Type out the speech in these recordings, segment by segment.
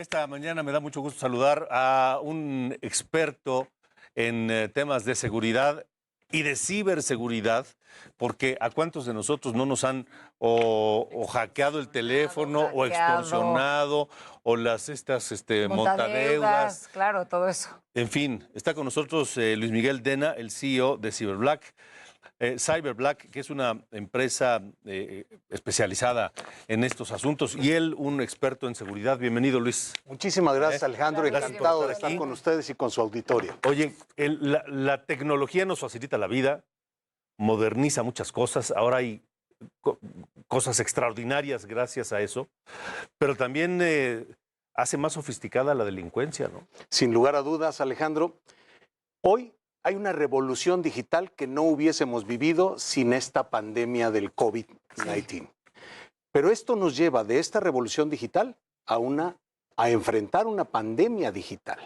Esta mañana me da mucho gusto saludar a un experto en temas de seguridad y de ciberseguridad, porque a cuántos de nosotros no nos han o hackeado el teléfono o extorsionado o estas montadeudas. Claro, todo eso. En fin, está con nosotros Luis Miguel Dena, el CEO de Cyberblack, que es una empresa especializada en estos asuntos, y él, un experto en seguridad. Bienvenido, Luis. Muchísimas gracias, Alejandro. Gracias Encantado por de estar estar aquí con ustedes y con su auditorio. Oye, la tecnología nos facilita la vida, moderniza muchas cosas. Ahora hay cosas extraordinarias gracias a eso, pero también hace más sofisticada la delincuencia, ¿no? Sin lugar a dudas, Alejandro, hoy hay una revolución digital que no hubiésemos vivido sin esta pandemia del COVID-19. Sí. Pero esto nos lleva de esta revolución digital a enfrentar una pandemia digital.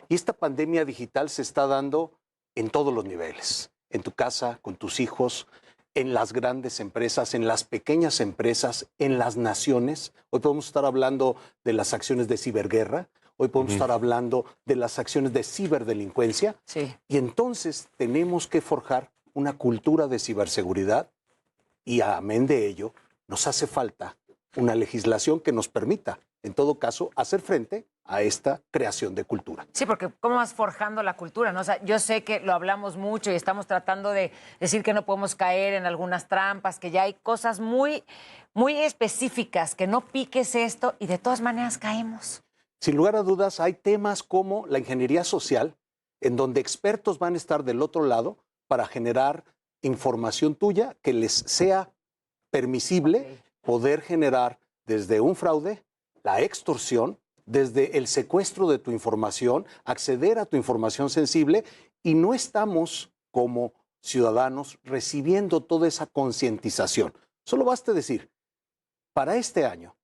Y esta pandemia digital se está dando en todos los niveles, en tu casa, con tus hijos, en las grandes empresas, en las pequeñas empresas, en las naciones. Hoy podemos estar hablando de las acciones de ciberguerra, hoy podemos estar hablando de las acciones de ciberdelincuencia. Sí. Y entonces tenemos que forjar una cultura de ciberseguridad y amén de ello, nos hace falta una legislación que nos permita, en todo caso, hacer frente a esta creación de cultura. Sí, porque ¿cómo vas forjando la cultura, no? O sea, yo sé que lo hablamos mucho y estamos tratando de decir que no podemos caer en algunas trampas, que ya hay cosas muy, muy específicas, que no piques esto y de todas maneras caemos. Sin lugar a dudas, hay temas como la ingeniería social, en donde expertos van a estar del otro lado para generar información tuya que les sea permisible poder generar desde un fraude, la extorsión, desde el secuestro de tu información, acceder a tu información sensible, y no estamos como ciudadanos recibiendo toda esa concientización. Solo basta decir, para este año,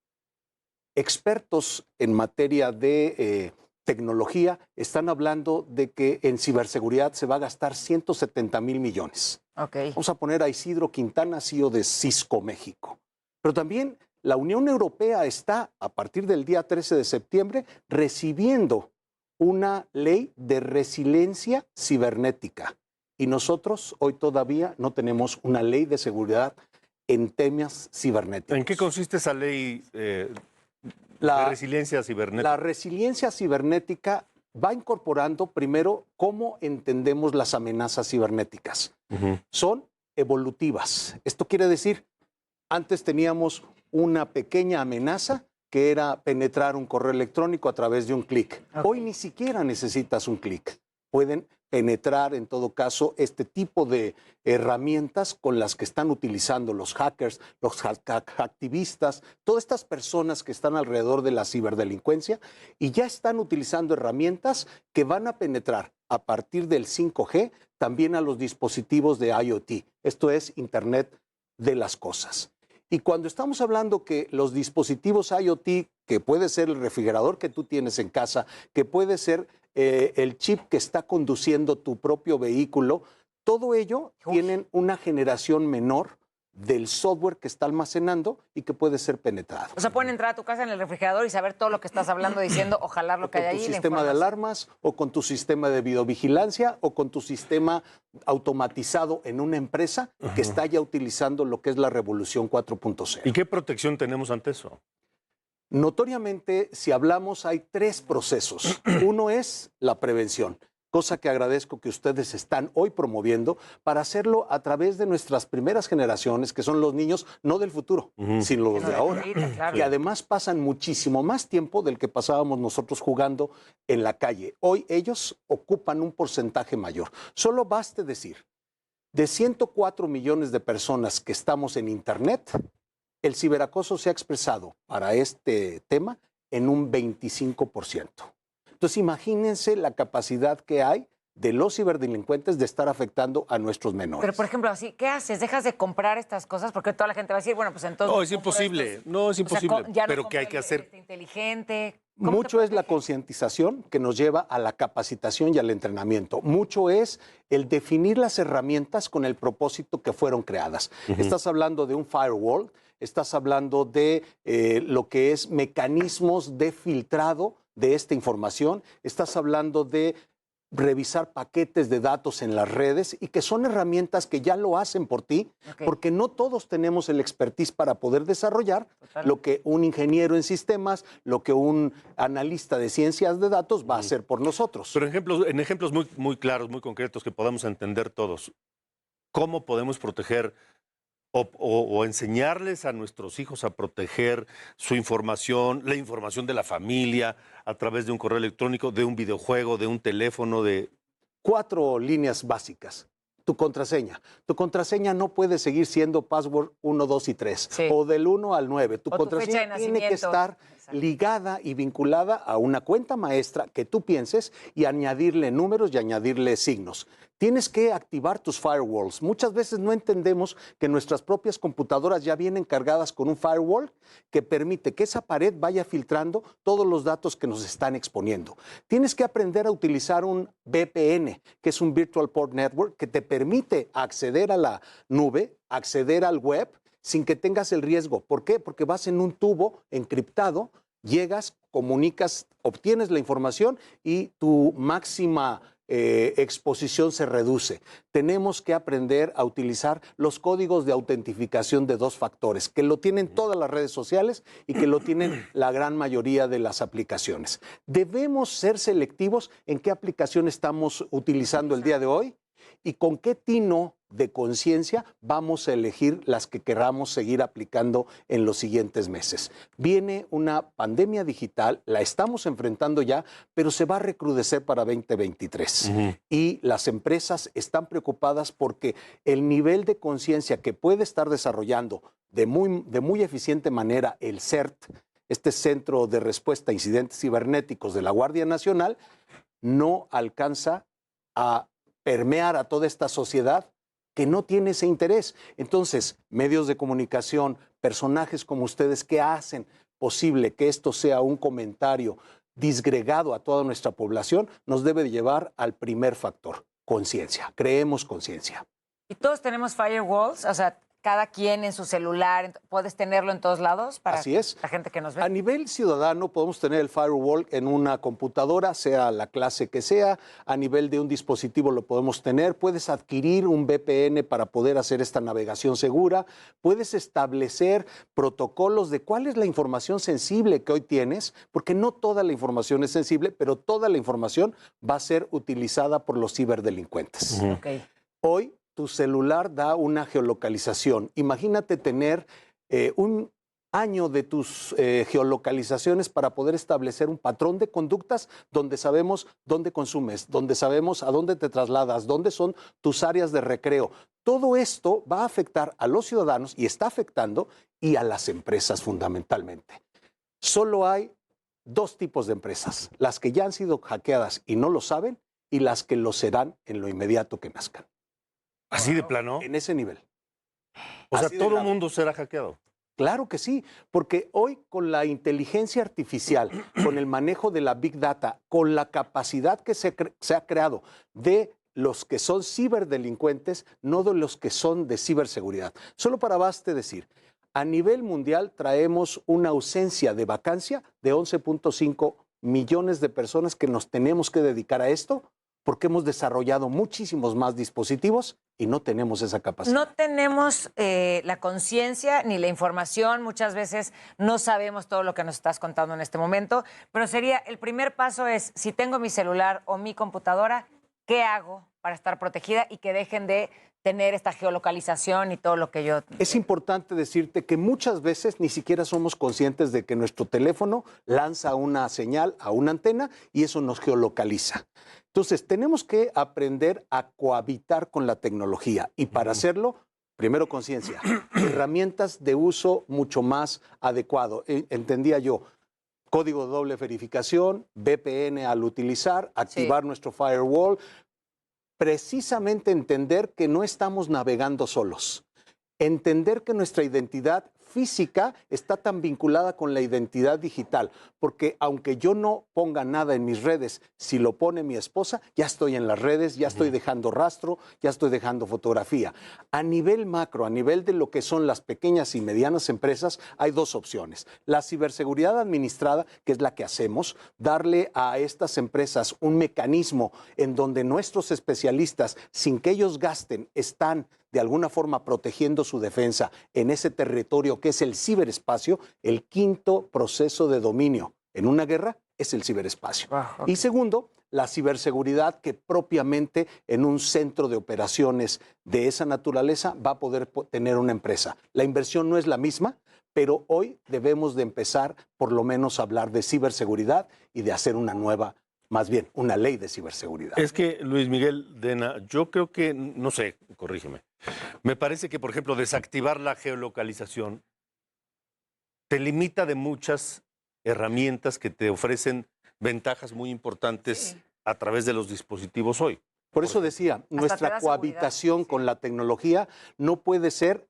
expertos en materia de tecnología están hablando de que en ciberseguridad se va a gastar 170,000 millones. Okay. Vamos a poner a Isidro Quintana, CEO de Cisco México. Pero también la Unión Europea está, a partir del día 13 de septiembre, recibiendo una ley de resiliencia cibernética. Y nosotros hoy todavía no tenemos una ley de seguridad en temas cibernéticos. ¿En qué consiste esa ley de resiliencia cibernética? La resiliencia cibernética va incorporando primero cómo entendemos las amenazas cibernéticas. Son evolutivas. Esto quiere decir, antes teníamos una pequeña amenaza que era penetrar un correo electrónico a través de un clic. Okay. Hoy ni siquiera necesitas un clic. Pueden penetrar, en todo caso, este tipo de herramientas con las que están utilizando los hackers, los activistas, todas estas personas que están alrededor de la ciberdelincuencia, y ya están utilizando herramientas que van a penetrar a partir del 5G también a los dispositivos de IoT. Esto es Internet de las cosas. Y cuando estamos hablando que los dispositivos IoT, que puede ser el refrigerador que tú tienes en casa, que puede ser el chip que está conduciendo tu propio vehículo, todo ello tienen una generación menor del software que está almacenando y que puede ser penetrado. O sea, pueden entrar a tu casa en el refrigerador y saber todo lo que estás hablando, diciendo, ojalá lo que hay ahí. Con tu sistema de alarmas, o con tu sistema de videovigilancia, o con tu sistema automatizado en una empresa que está ya utilizando lo que es la revolución 4.0. ¿Y qué protección tenemos ante eso? Notoriamente, si hablamos, hay tres procesos. Uno es la prevención, cosa que agradezco que ustedes están hoy promoviendo para hacerlo a través de nuestras primeras generaciones, que son los niños, no del futuro, sino los de ahora, claro. Que además pasan muchísimo más tiempo del que pasábamos nosotros jugando en la calle. Hoy ellos ocupan un porcentaje mayor. Solo baste decir, de 104 millones de personas que estamos en Internet, el ciberacoso se ha expresado para este tema en un 25%. Entonces, imagínense la capacidad que hay de los ciberdelincuentes de estar afectando a nuestros menores. Pero, por ejemplo, así, ¿qué haces? ¿Dejas de comprar estas cosas? Porque toda la gente va a decir, bueno, pues entonces... No, es imposible. No, es imposible. O sea, ya pero no ¿qué hay que hacer? Inteligente. Mucho es la concientización que nos lleva a la capacitación y al entrenamiento. Mucho es el definir las herramientas con el propósito que fueron creadas. Estás hablando de un firewall estás hablando de lo que es mecanismos de filtrado de esta información, estás hablando de revisar paquetes de datos en las redes y que son herramientas que ya lo hacen por ti, porque no todos tenemos el expertise para poder desarrollar lo que un ingeniero en sistemas, lo que un analista de ciencias de datos va a hacer por nosotros. Pero en ejemplos muy, muy claros, muy concretos que podamos entender todos, ¿cómo podemos proteger o enseñarles a nuestros hijos a proteger su información, la información de la familia, a través de un correo electrónico, de un videojuego, de un teléfono, de... 4 líneas básicas. Tu contraseña. Tu contraseña no puede seguir siendo password 1, 2 y 3 o del 1 al 9. Tu contraseña tiene que estar ligada y vinculada a una cuenta maestra que tú pienses y añadirle números y añadirle signos. Tienes que activar tus firewalls. Muchas veces no entendemos que nuestras propias computadoras ya vienen cargadas con un firewall que permite que esa pared vaya filtrando todos los datos que nos están exponiendo. Tienes que aprender a utilizar un VPN, que es un Virtual Port Network, que te permite acceder a la nube, acceder al web, sin que tengas el riesgo. ¿Por qué? Porque vas en un tubo encriptado, llegas, comunicas, obtienes la información y tu máxima exposición se reduce. Tenemos que aprender a utilizar los códigos de autentificación de 2 factores, que lo tienen todas las redes sociales y que lo tienen la gran mayoría de las aplicaciones. Debemos ser selectivos en qué aplicación estamos utilizando el día de hoy y con qué tino de conciencia vamos a elegir las que queramos seguir aplicando en los siguientes meses. Viene una pandemia digital, la estamos enfrentando ya, pero se va a recrudecer para 2023. Y las empresas están preocupadas porque el nivel de conciencia que puede estar desarrollando de muy eficiente manera el CERT, este Centro de Respuesta a Incidentes Cibernéticos de la Guardia Nacional, no alcanza a permear a toda esta sociedad que no tiene ese interés. Entonces, medios de comunicación, personajes como ustedes que hacen posible que esto sea un comentario disgregado a toda nuestra población, nos debe llevar al primer factor, conciencia. Creemos conciencia. ¿Y todos tenemos firewalls? O sea, cada quien en su celular, ¿puedes tenerlo en todos lados para Así es. la gente que nos ve? A nivel ciudadano podemos tener el firewall en una computadora, sea la clase que sea. A nivel de un dispositivo lo podemos tener. Puedes adquirir un VPN para poder hacer esta navegación segura. Puedes establecer protocolos de cuál es la información sensible que hoy tienes, porque no toda la información es sensible, pero toda la información va a ser utilizada por los ciberdelincuentes. Hoy tu celular da una geolocalización. Imagínate tener un año de tus geolocalizaciones para poder establecer un patrón de conductas donde sabemos dónde consumes, donde sabemos a dónde te trasladas, dónde son tus áreas de recreo. Todo esto va a afectar a los ciudadanos y está afectando y a las empresas fundamentalmente. Solo hay 2 tipos de empresas, las que ya han sido hackeadas y no lo saben y las que lo serán en lo inmediato que nazcan. ¿Así de plano? En ese nivel. O sea, todo el mundo será hackeado. Claro que sí, porque hoy con la inteligencia artificial, con el manejo de la Big Data, con la capacidad que se ha creado de los que son ciberdelincuentes, no de los que son de ciberseguridad. Solo para baste decir, a nivel mundial traemos una ausencia de vacancia de 11.5 millones de personas que nos tenemos que dedicar a esto, porque hemos desarrollado muchísimos más dispositivos y no tenemos esa capacidad. No tenemos la conciencia ni la información. Muchas veces no sabemos todo lo que nos estás contando en este momento, pero el primer paso es, si tengo mi celular o mi computadora, ¿qué hago para estar protegida y que dejen de tener esta geolocalización y todo lo que yo... Es importante decirte que muchas veces ni siquiera somos conscientes de que nuestro teléfono lanza una señal a una antena y eso nos geolocaliza. Entonces, tenemos que aprender a cohabitar con la tecnología y para hacerlo, primero conciencia, herramientas de uso mucho más adecuado. Entendía yo, código de doble verificación, VPN al utilizar, activar nuestro firewall, precisamente entender que no estamos navegando solos, entender que nuestra identidad física está tan vinculada con la identidad digital, porque aunque yo no ponga nada en mis redes, si lo pone mi esposa, ya estoy en las redes, ya estoy dejando rastro, ya estoy dejando fotografía. A nivel macro, a nivel de lo que son las pequeñas y medianas empresas, hay dos opciones. La ciberseguridad administrada, que es la que hacemos, darle a estas empresas un mecanismo en donde nuestros especialistas, sin que ellos gasten, están de alguna forma protegiendo su defensa en ese territorio que es el ciberespacio. El quinto proceso de dominio en una guerra es el ciberespacio. Y segundo, la ciberseguridad, que propiamente en un centro de operaciones de esa naturaleza va a poder tener una empresa. La inversión no es la misma, pero hoy debemos de empezar por lo menos a hablar de ciberseguridad y de hacer una nueva, más bien, una ley de ciberseguridad. Es que, Luis Miguel Dena, yo creo que, no sé, corrígeme, me parece que, por ejemplo, desactivar la geolocalización te limita de muchas herramientas que te ofrecen ventajas muy importantes a través de los dispositivos hoy. Por eso decía, nuestra cohabitación con la tecnología no puede ser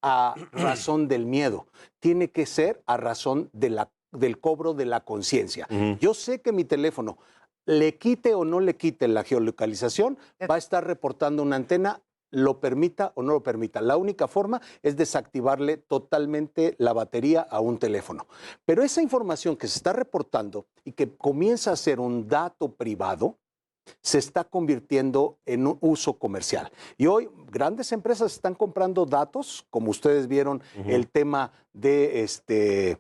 a razón del miedo, tiene que ser a razón del cobro de la conciencia. Yo sé que mi teléfono, le quite o no le quite la geolocalización, va a estar reportando una antena, lo permita o no lo permita. La única forma es desactivarle totalmente la batería a un teléfono. Pero esa información que se está reportando y que comienza a ser un dato privado, se está convirtiendo en un uso comercial. Y hoy grandes empresas están comprando datos, como ustedes vieron el tema de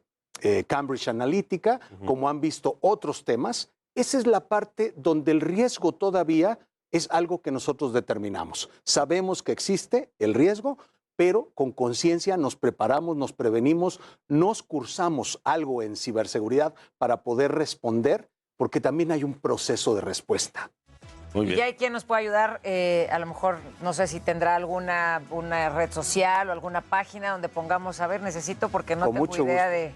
Cambridge Analytica, como han visto otros temas. Esa es la parte donde el riesgo todavía es algo que nosotros determinamos. Sabemos que existe el riesgo, pero con conciencia nos preparamos, nos prevenimos, nos cursamos algo en ciberseguridad para poder responder, porque también hay un proceso de respuesta. Muy bien. Y hay quien nos puede ayudar, a lo mejor, no sé si tendrá una red social o alguna página donde pongamos, a ver, necesito, porque no tengo idea de...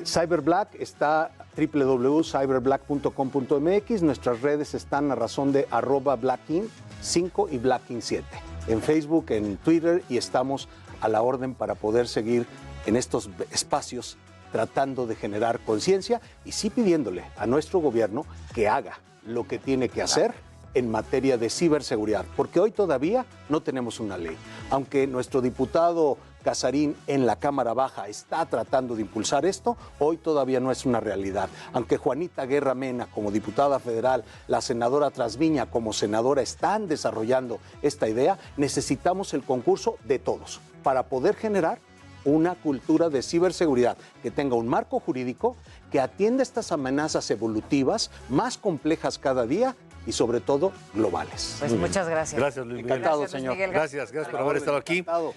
Cyberblack está www.cyberblack.com.mx. Nuestras redes están a razón de @blackin5 y blackin7. En Facebook, en Twitter, y estamos a la orden para poder seguir en estos espacios tratando de generar conciencia y sí pidiéndole a nuestro gobierno que haga lo que tiene que hacer en materia de ciberseguridad, porque hoy todavía no tenemos una ley. Aunque nuestro diputado Casarín en la Cámara Baja está tratando de impulsar esto, hoy todavía no es una realidad. Aunque Juanita Guerra Mena como diputada federal, la senadora Trasviña como senadora están desarrollando esta idea, necesitamos el concurso de todos para poder generar una cultura de ciberseguridad que tenga un marco jurídico que atienda estas amenazas evolutivas más complejas cada día y sobre todo globales. Pues muchas gracias. Gracias, Luis Miguel. Encantado, Gracias, Luis señor. Miguel. Gracias por haber estado aquí. Encantado.